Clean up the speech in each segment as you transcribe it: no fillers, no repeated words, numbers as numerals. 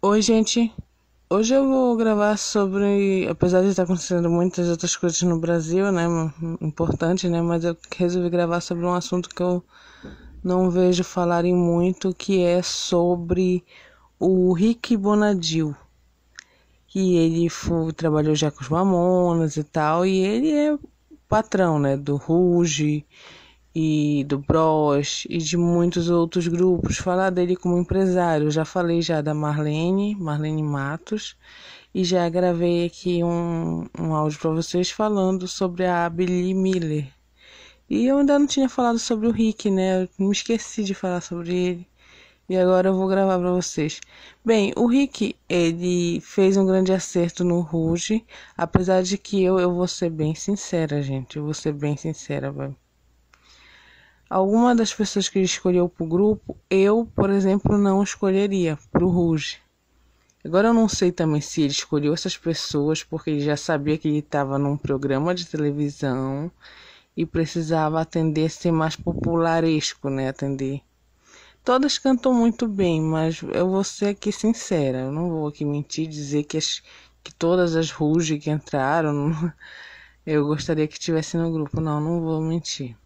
Oi, gente. Hoje eu vou gravar sobre, apesar de estar acontecendo muitas outras coisas no Brasil, né, importantes, né, mas eu resolvi gravar sobre um assunto que eu não vejo falarem muito, que é sobre o Rick Bonadio, que ele trabalhou já com os Mamonas e tal, e ele é patrão, né, do Ruge e do Bros e de muitos outros grupos. Falar dele como empresário, já falei já da Marlene Matos, e já gravei aqui um áudio para vocês falando sobre a Billy Miller. E eu ainda não tinha falado sobre o Rick, né? Eu me esqueci de falar sobre ele. E agora eu vou gravar para vocês. Bem, o Rick, ele fez um grande acerto no Ruge, apesar de que eu vou ser bem sincera, gente. Eu vou ser bem sincera, velho. Alguma das pessoas que ele escolheu pro grupo, eu, por exemplo, não escolheria pro Ruge. Agora eu não sei também se ele escolheu essas pessoas porque ele já sabia que ele estava num programa de televisão e precisava atender, ser mais popularesco, né? Atender. Todas cantam muito bem, mas eu vou ser aqui sincera. Eu não vou aqui mentir, dizer que todas as Ruge que entraram, eu gostaria que estivessem no grupo. Não, não vou mentir.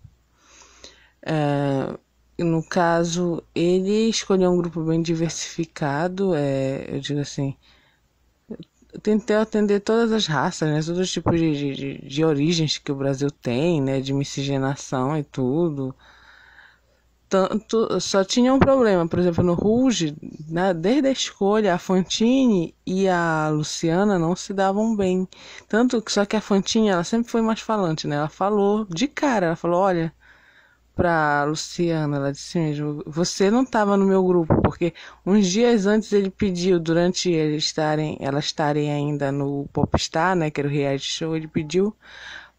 No caso, ele escolheu um grupo bem diversificado, eu digo assim, tentei atender todas as raças, né, todos os tipos de origens que o Brasil tem, né, de miscigenação e tudo. Tanto, só tinha um problema, por exemplo, no Ruge, né, desde a escolha, a Fantine e a Luciana não se davam bem. Tanto que só que a Fantine, ela sempre foi mais falante, né, ela falou de cara, ela falou, olha, pra Luciana, ela disse mesmo, você não estava no meu grupo, porque uns dias antes ele pediu, durante elas estarem ainda no Popstar, né, que era o reality show, ele pediu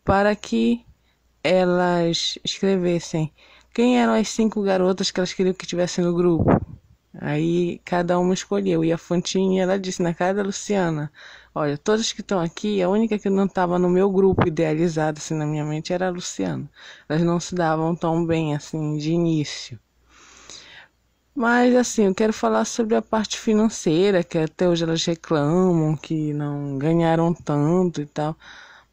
para que elas escrevessem quem eram as 5 garotas que elas queriam que tivessem no grupo. Aí cada uma escolheu. E a Fantine, ela disse na cara da Luciana, olha, todas que estão aqui, a única que não estava no meu grupo idealizado assim na minha mente era a Luciana. Elas não se davam tão bem assim de início. Mas assim, eu quero falar sobre a parte financeira, que até hoje elas reclamam que não ganharam tanto e tal.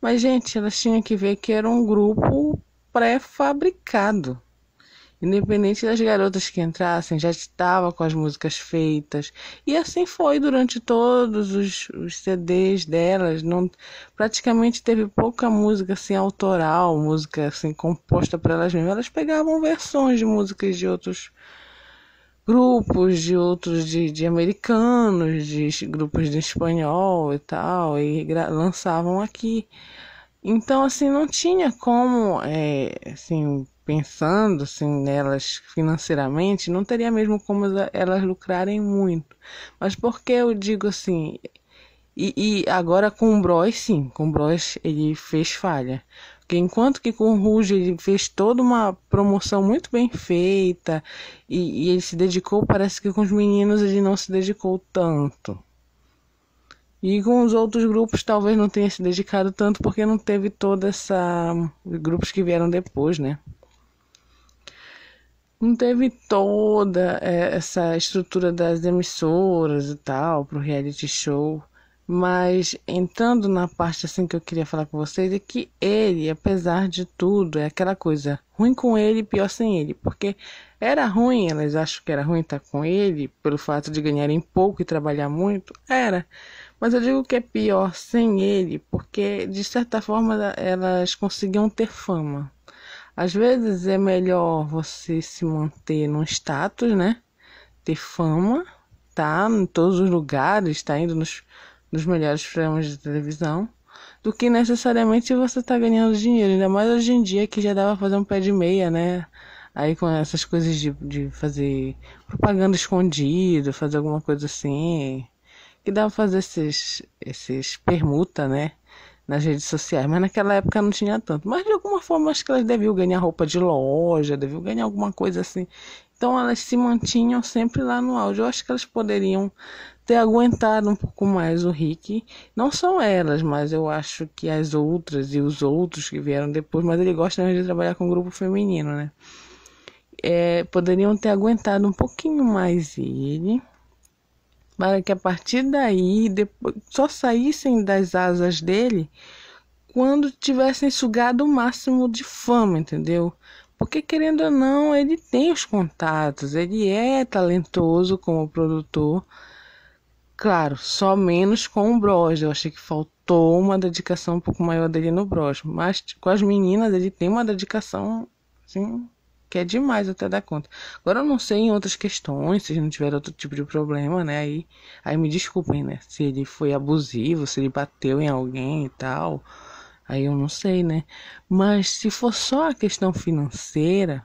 Mas, gente, elas tinham que ver que era um grupo pré-fabricado. Independente das garotas que entrassem, já estava com as músicas feitas. E assim foi durante todos os CDs delas. Não, praticamente teve pouca música assim autoral, música assim composta por elas mesmas. Elas pegavam versões de músicas de outros grupos, de outros de americanos, de grupos de espanhol e tal, e lançavam aqui. Então, assim, não tinha como, assim, pensando assim, nelas financeiramente, não teria mesmo como elas lucrarem muito. Mas por que eu digo assim? E agora com o Bros, sim, com o Bros ele fez falha. Porque enquanto que com o Ruge ele fez toda uma promoção muito bem feita e ele se dedicou, parece que com os meninos ele não se dedicou tanto. E com os outros grupos talvez não tenha se dedicado tanto porque não teve toda essa grupos que vieram depois, né? Não teve toda essa estrutura das emissoras e tal pro reality show. Mas entrando na parte assim que eu queria falar com vocês é que ele, apesar de tudo, é aquela coisa ruim com ele, pior sem ele, porque era ruim, elas acham que era ruim estar com ele pelo fato de ganharem pouco e trabalhar muito, era. Mas eu digo que é pior sem ele, porque de certa forma elas conseguiam ter fama. Às vezes é melhor você se manter num status, né? Ter fama, tá em todos os lugares, tá indo nos melhores programas de televisão, do que necessariamente você tá ganhando dinheiro. Ainda mais hoje em dia que já dá pra fazer um pé de meia, né? Aí com essas coisas de fazer propaganda escondida, fazer alguma coisa assim, que dá pra fazer esses permuta, né? Nas redes sociais, mas naquela época não tinha tanto. Mas de alguma forma acho que elas deviam ganhar roupa de loja, deviam ganhar alguma coisa assim. Então elas se mantinham sempre lá no áudio. Eu acho que elas poderiam ter aguentado um pouco mais o Rick. Não são elas, mas eu acho que as outras e os outros que vieram depois, mas ele gosta mesmo de trabalhar com grupo feminino, né? Poderiam ter aguentado um pouquinho mais ele para que a partir daí depois, só saíssem das asas dele quando tivessem sugado o máximo de fama, entendeu? Porque, querendo ou não, ele tem os contatos, ele é talentoso como produtor. Claro, só menos com o Bros. Eu achei que faltou uma dedicação um pouco maior dele no Bros. Mas com as meninas ele tem uma dedicação, assim, que é demais até dar conta. Agora eu não sei em outras questões, se não tiver outro tipo de problema, né? Aí me desculpem, né? Se ele foi abusivo, se ele bateu em alguém e tal. Aí eu não sei, né? Mas se for só a questão financeira,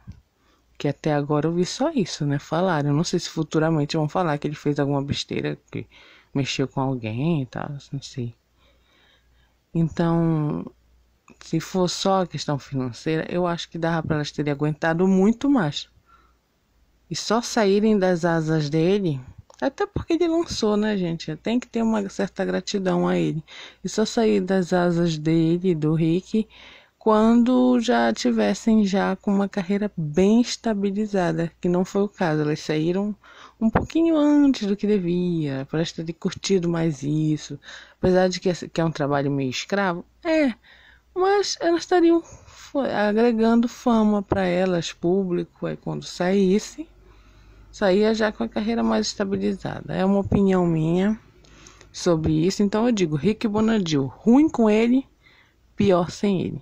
que até agora eu vi só isso, né? Falaram. Eu não sei se futuramente vão falar que ele fez alguma besteira, que mexeu com alguém e tal, não sei. Então, se for só a questão financeira, eu acho que dava para elas terem aguentado muito mais. E só saírem das asas dele, até porque ele lançou, né, gente? Tem que ter uma certa gratidão a ele. E só sair das asas dele, do Rick, quando já tivessem já com uma carreira bem estabilizada, que não foi o caso. Elas saíram um pouquinho antes do que devia, parece ter curtido mais isso. Apesar de que é um trabalho meio escravo, mas elas estariam agregando fama para elas, público, aí quando saía já com a carreira mais estabilizada. É uma opinião minha sobre isso. Então eu digo, Rick Bonadio, ruim com ele, pior sem ele.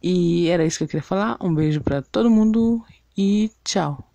E era isso que eu queria falar. Um beijo para todo mundo e tchau.